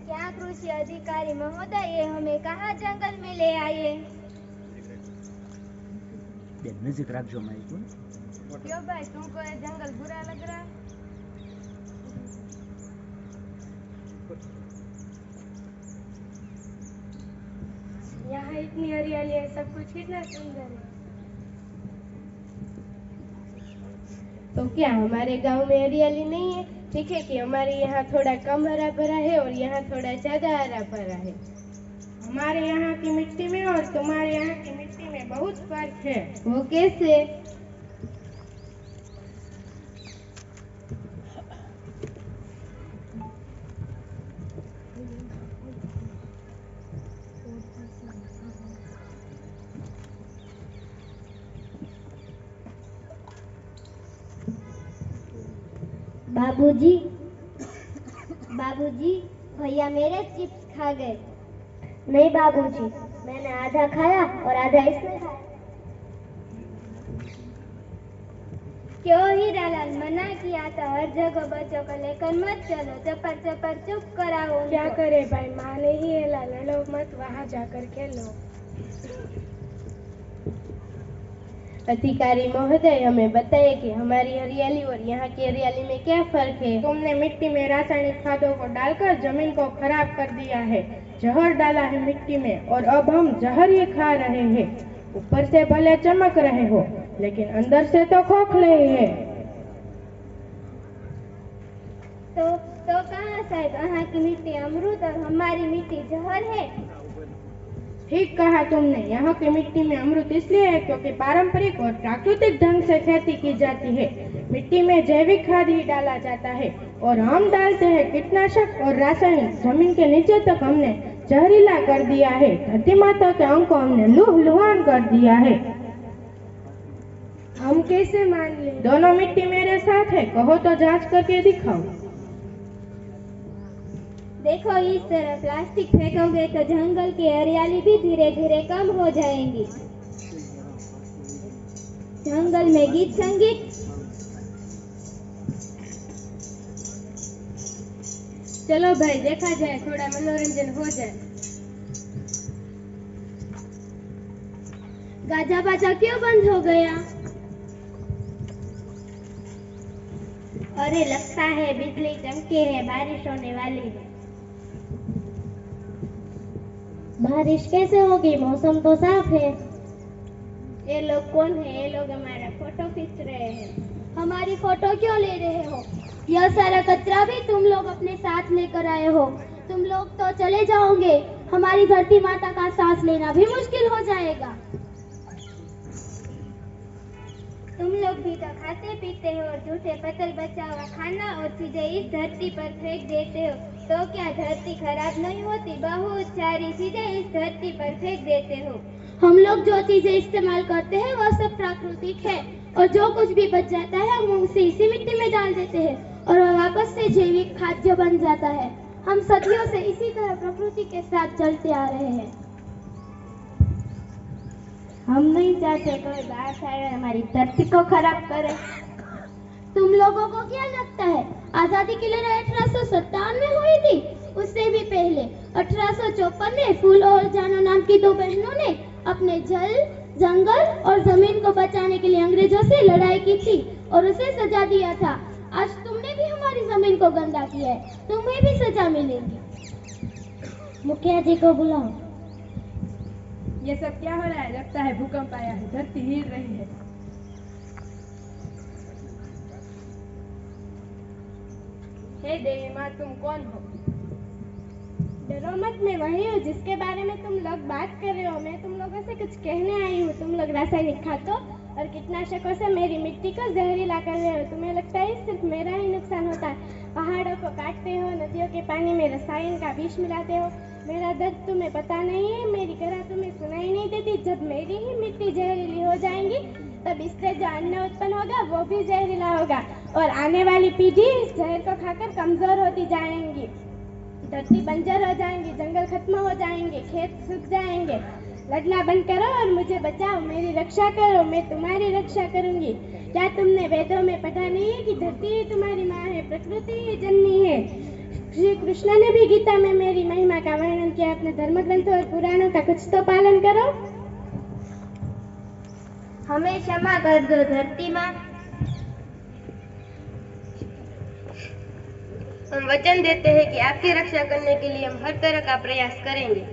क्या कृषि अधिकारी महोदय, ये हमें कहाँ जंगल में ले आए? नजीक रखो माइक। क्यों भाई, तुमको ये जंगल बुरा लग रहा है? यहाँ इतनी हरियाली है, सब कुछ कितना सुंदर है। तो क्या हमारे गांव में हरियाली नहीं है? ठीक है कि हमारे यहाँ थोड़ा कम हरा भरा है और यहाँ थोड़ा ज्यादा हरा भरा है। हमारे यहाँ की मिट्टी में और तुम्हारे यहाँ की मिट्टी में बहुत फर्क है। वो कैसे? बाबूजी, बाबूजी, भैया मेरे चिप्स खा गए। नहीं बाबूजी, मैंने आधा खाया और आधा इसने खाया। क्यों हीरालाल, मना किया था हर जगह बच्चों को लेकर मत चलो, चपर चपर चुप कराओ। क्या करे भाई, माने ही है, लड़ो मत, वहाँ जाकर खेलो। अधिकारी महोदय, हमें बताइए कि हमारी हरियाली और यहाँ की हरियाली में क्या फर्क है? तुमने मिट्टी में रासायनिक खादों को डालकर जमीन को खराब कर दिया है, जहर डाला है मिट्टी में और अब हम जहर ही खा रहे हैं। ऊपर से भले चमक रहे हो, लेकिन अंदर से तो खोखले हैं। तो कहाँ साहब, यहाँ की मिट्टी अमृत और हमारी मिट्टी जहर है? ठीक कहा तुमने, यहाँ की मिट्टी में अमृत इसलिए है क्योंकि पारंपरिक और प्राकृतिक ढंग से खेती की जाती है। मिट्टी में जैविक खाद ही डाला जाता है और हम डालते हैं कीटनाशक और रासायनिक। जमीन के नीचे तक हमने जहरीला कर दिया है, धरती माता के अंग को हमने लुहान कर दिया है। हम कैसे मान लें? दोनों मिट्टी मेरे साथ है, कहो तो जांच करके दिखाओ। देखो, इस तरह प्लास्टिक फेंकोगे तो जंगल की हरियाली भी धीरे धीरे कम हो जाएगी। जंगल में गीत संगीत। चलो भाई, देखा जाए, थोड़ा मनोरंजन हो जाए। गाजा बाजा क्यों बंद हो गया? अरे लगता है बिजली चमकी है, बारिश होने वाली है। बारिश कैसे होगी, मौसम तो साफ है। ये लोग कौन है? ये लोग हमारा फोटो खींच रहे हैं। हमारी फोटो क्यों ले रहे हो? यह सारा कचरा भी तुम लोग अपने साथ लेकर आए हो। तुम लोग तो चले जाओगे, हमारी धरती माता का सांस लेना भी मुश्किल हो जाएगा। तुम लोग भी तो खाते पीते हो और झूठे पतल बचा हुआ खाना और चीजें इस धरती पर फेंक देते हो, तो क्या धरती खराब नहीं होती? बहुत सारी चीजें इस धरती पर फेंक देते हो। हम लोग जो चीजें इस्तेमाल करते हैं वह सब प्राकृतिक है और जो कुछ भी बच जाता है हम उसे इसी मिट्टी में डाल देते हैं और वह वापस से जैविक खाद्य बन जाता है। हम सदियों से इसी तरह प्रकृति के साथ चलते आ रहे हैं। हम नहीं चाहते कोई बाहर से आए हमारी धरती को खराब करे। तुम लोगों को क्या लगता है आजादी की लड़ाई 1857 में हुई थी? उससे भी पहले 1854 में फूल और जानो नाम की दो बहनों ने अपने जल, जंगल और जमीन को बचाने के लिए अंग्रेजों से लड़ाई की थी और उसे सजा दिया था। आज तुमने भी हमारी जमीन को गंदा किया है, तुम्हें भी सजा मिलेगी। मुखिया जी को बुलाओ। ये सब क्या हो रहा है? लगता है भूकंप आया है, धरती हिल रही है। हे देवी माँ, तुम कौन हो? डरो मत, मैं वही हूँ जिसके बारे में तुम लोग बात कर रहे हो। मैं तुम लोगों से कुछ कहने आई हूँ। तुम लोग रासायनिक खादों और कीटनाशकों से मेरी मिट्टी को जहरीला कर रहे हो। तुम्हें लगता है सिर्फ मेरा ही नुकसान होता है? पहाड़ों को काटते हो, नदियों के पानी में रसायन का विष मिलाते हो। मेरा दर्द तुम्हें पता नहीं है, मेरी गला तुम्हें सुनाई नहीं देती। जब मेरी ही मिट्टी जहरीली हो जाएंगी तब इससे जो अन्न उत्पन्न होगा वो भी जहरीला होगा और आने वाली पीढ़ी इस जहर को खाकर कमजोर होती जाएंगी। धरती बंजर हो जाएंगी, जंगल खत्म हो जाएंगे, खेत सूख जाएंगे। लड़ना बंद करो और मुझे बचाओ, मेरी रक्षा करो, मैं तुम्हारी रक्षा करूंगी। क्या तुमने वेदों में पढ़ा नहीं है कि धरती ही तुम्हारी माँ है, प्रकृति ही जननी है। श्री कृष्ण ने भी गीता में मेरी महिमा का वर्णन किया। अपने धर्म ग्रंथों और पुराणों का कुछ तो पालन करो। हमें क्षमा कर दो धरती माँ। हम वचन देते हैं कि आपकी रक्षा करने के लिए हम हर तरह का प्रयास करेंगे।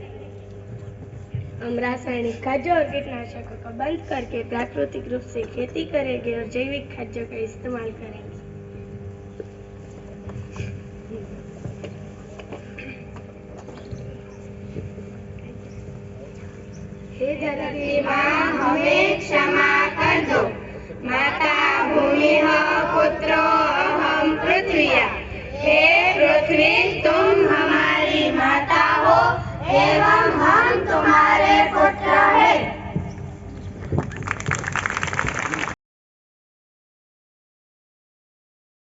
हम रासायनिक खाद्यों और कीटनाशकों को बंद करके प्राकृतिक रूप से खेती करेंगे और जैविक खाद्यों का इस्तेमाल करेंगे। हे धरती माँ, हमें क्षमा कर दो। माता भूमिः पुत्रो अहम पृथ्व्या। हे पृथ्वी, तुम हमारी माता हो एवं हम तुम्हारे